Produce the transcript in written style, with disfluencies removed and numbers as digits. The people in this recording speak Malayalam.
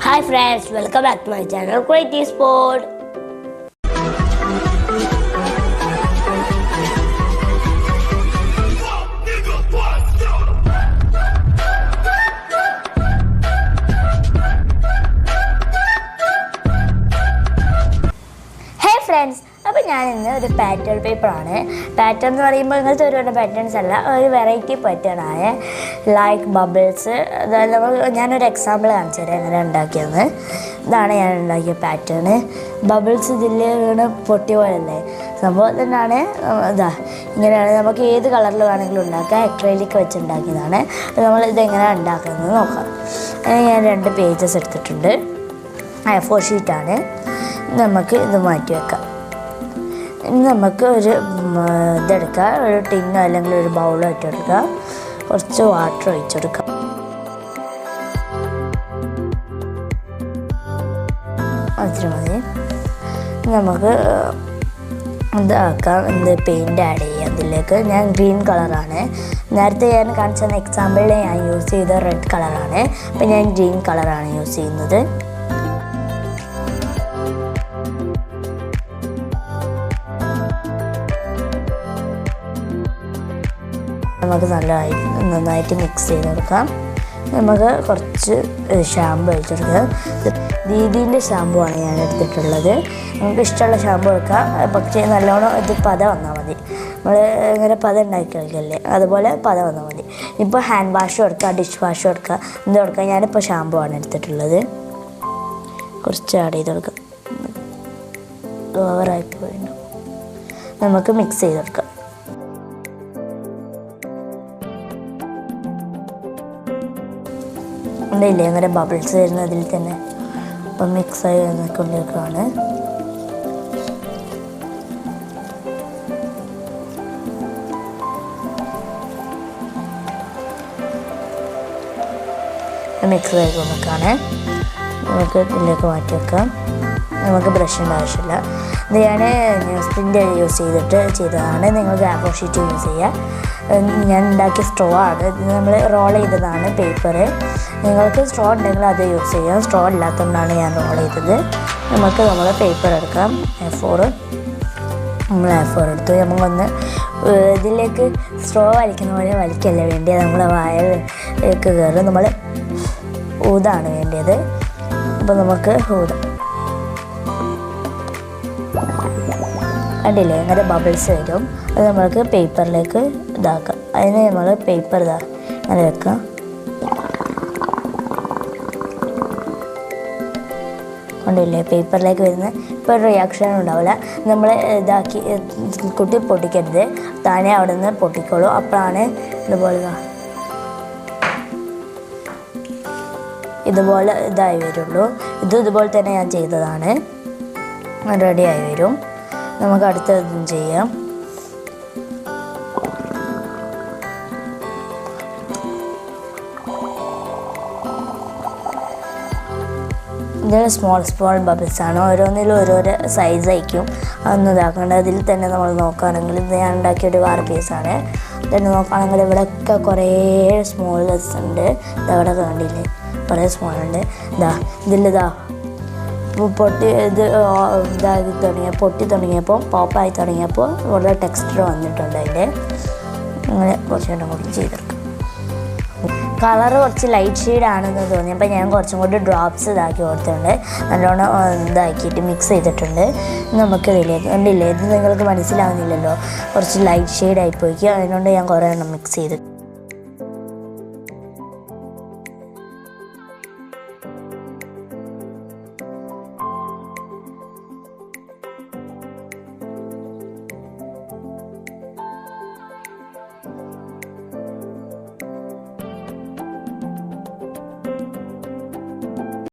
Hi friends, welcome back to my channel Creative Sport. Hey friends, അപ്പോൾ ഞാൻ ഇന്ന് ഒരു പാറ്റേൺ പേപ്പറാണ്. പാറ്റേൺ എന്ന് പറയുമ്പോൾ ഇങ്ങനത്തെ ഒരുപാട് പാറ്റേൺസ് അല്ല, ഒരു വെറൈറ്റി പാറ്റേൺ ആണ്. Like bubbles. അതായത് ഞാനൊരു എക്സാമ്പിൾ കാണിച്ചു തരാം എങ്ങനെ ഉണ്ടാക്കിയെന്ന്. ഇതാണ് ഞാൻ ഉണ്ടാക്കിയ പാറ്റേൺ. ബബിൾസ് ഇതിൽ വീണ് പൊട്ടി പോലല്ലേ സംഭവം തന്നെയാണ്. ഇങ്ങനെയാണ്, നമുക്ക് ഏത് കളറിൽ വേണമെങ്കിലും ഉണ്ടാക്കാം. അക്രൈലിക് വെച്ച് ഉണ്ടാക്കിയതാണ്. അപ്പോൾ നമ്മൾ ഇതെങ്ങനെയാണ് ഉണ്ടാക്കുന്നത് നോക്കാം. ഞാൻ 2 പേജസ് എടുത്തിട്ടുണ്ട്. A4 ഷീറ്റാണ്. നമുക്ക് ഇത് മാറ്റി വെക്കാം. ഇനി നമുക്ക് ഒരു ഇതെടുക്കാം, ഒരു ടിന്നോ അല്ലെങ്കിൽ ഒരു ബൗളോ ഇട്ടെടുക്കാം. കുറച്ച് വാട്ടർ ഒഴിച്ചെടുക്കാം. അത്ര മതി. നമുക്ക് ഇതാക്കാം. പെയിൻറ്റ് ആഡ് ചെയ്യാം അതിലേക്ക്. ഞാൻ ഗ്രീൻ കളറാണ്. നേരത്തെ ഞാൻ കാണിച്ച എക്സാമ്പിളിൽ ഞാൻ യൂസ് ചെയ്ത റെഡ് കളറാണ്. അപ്പം ഞാൻ ഗ്രീൻ കളറാണ് യൂസ് ചെയ്യുന്നത്. നമുക്ക് നന്നായിട്ട് മിക്സ് ചെയ്ത് കൊടുക്കാം. നമുക്ക് കുറച്ച് ഷാമ്പു ഒഴിച്ചെടുക്കാം. ദീദീൻ്റെ ഷാമ്പു ആണ് ഞാൻ എടുത്തിട്ടുള്ളത്. നമുക്ക് ഇഷ്ടമുള്ള ഷാമ്പു എടുക്കാം. പക്ഷേ നല്ലോണം ഇത് പത വന്നാൽ മതി. നമ്മൾ ഇങ്ങനെ പത ഉണ്ടാക്കി കളിക്കല്ലേ, അതുപോലെ പത വന്നാൽ മതി. ഇപ്പോൾ ഹാൻഡ് വാഷും എടുക്കാം, ഡിഷ് വാഷും എടുക്കാം, എന്ത് കൊടുക്കാം. ഞാനിപ്പോൾ ഷാമ്പു ആണ് എടുത്തിട്ടുള്ളത്. കുറച്ച് ആഡ് ചെയ്ത് കൊടുക്കാം. ഓവറായി പോയിട്ടുണ്ടോ. നമുക്ക് മിക്സ് ചെയ്തെടുക്കാം. ഇല്ലേ അങ്ങനെ ബബിൾസ് വരുന്നതിൽ തന്നെ. അപ്പം മിക്സായി കൊണ്ടിരിക്കുകയാണ്. മിക്സ് ആയി കൊണ്ടിരിക്കുകയാണ്. നമുക്ക് ഇതിലേക്ക് മാറ്റി വെക്കാം. നമുക്ക് ബ്രഷിൻ്റെ ആവശ്യമില്ല. ഇത് ഞാൻ ന്യൂസ് പ്രിൻ്റ് യൂസ് ചെയ്തതാണ്. നിങ്ങൾക്ക് A4 ഷീറ്റ് യൂസ് ചെയ്യാം. ഞാൻ ഉണ്ടാക്കിയ സ്ട്രോ ആണ്. ഇത് നമ്മൾ റോൾ ചെയ്തതാണ് പേപ്പർ. നിങ്ങൾക്ക് സ്ട്രോ ഉണ്ടെങ്കിൽ അത് യൂസ് ചെയ്യാം. സ്ട്രോ ഇല്ലാത്തതുകൊണ്ടാണ് ഞാൻ റോൾ ചെയ്തത്. നമുക്ക് പേപ്പർ എടുക്കാം. A4 നമ്മൾ A4 എടുത്തു. നമുക്കൊന്ന് ഇതിലേക്ക് സ്ട്രോ വലിക്കുന്ന പോലെ വലിക്കല്ല വേണ്ടിയത്. നമ്മൾ വായയിലേക്ക് കയറും. നമ്മൾ ഊതാണ് വേണ്ടിയത്. അപ്പോൾ നമുക്ക് ഊതാം. കണ്ടില്ലേ അങ്ങനെ ബബിൾസ് വരും. അത് നമ്മൾക്ക് പേപ്പറിലേക്ക് ഇതാക്കാം. അതിന് നമ്മൾ പേപ്പർ അങ്ങനെ വെക്കാം. കണ്ടില്ലേ പേപ്പറിലേക്ക് വരുന്ന ഇപ്പോൾ ഒരു റിയാക്ഷനും ഉണ്ടാവില്ല. നമ്മൾ ഇതാക്കി കുട്ടി പൊട്ടിക്കരുത്, താനെ അവിടെ നിന്ന് പൊട്ടിക്കോളൂ. അപ്പോഴാണ് ഇതുപോലെ ഇതായി വരുള്ളൂ. ഇതുപോലെ തന്നെ ഞാൻ ചെയ്തതാണ്. റെഡിയായി വരും. നമുക്ക് അടുത്തതും ചെയ്യാം. ഇതിൽ സ്മോൾ ബബിൾസാണ്. ഓരോന്നിലും ഓരോരോ സൈസ് ആയിരിക്കും. അതൊന്നും ഇതാക്കേണ്ടത്. അതിൽ തന്നെ നമ്മൾ നോക്കുകയാണെങ്കിൽ ഇത് ഞാൻ ഉണ്ടാക്കിയൊരു വാർ പീസാണ്. തന്നെ നോക്കുകയാണെങ്കിൽ ഇവിടെയൊക്കെ കുറേ സ്മോൾസ് ഉണ്ട്. ഇതവിടെ കണ്ടില്ലേ കുറേ സ്മോൾ ഉണ്ട്. ഇതിലിതാ പൊട്ടി പൊട്ടി തുടങ്ങിയപ്പോൾ പോപ്പായി തുടങ്ങിയപ്പോൾ ഇവിടെ ടെക്സ്ചർ വന്നിട്ടുണ്ട്. അതിൻ്റെ അങ്ങനെ കുറച്ചുകൂടെ കൂടി ചെയ്തെടുക്കും. കളറ് കുറച്ച് ലൈറ്റ് ഷെയ്ഡാണെന്ന് തോന്നിയപ്പോൾ ഞാൻ കുറച്ചും കൂടി ഡ്രോപ്സ് ഇതാക്കി കൊടുത്തിട്ടുണ്ട്. നല്ലോണം ഇതാക്കിയിട്ട് മിക്സ് ചെയ്തിട്ടുണ്ട്. നമുക്ക് ഇതിലേക്ക് കണ്ടില്ലേ, ഇത് നിങ്ങൾക്ക് മനസ്സിലാവുന്നില്ലല്ലോ, കുറച്ച് ലൈറ്റ് ഷെയ്ഡായി പോയിക്കും. അതിനോണ്ട് ഞാൻ കുറേ എണ്ണം മിക്സ് ചെയ്തിട്ടുണ്ട്.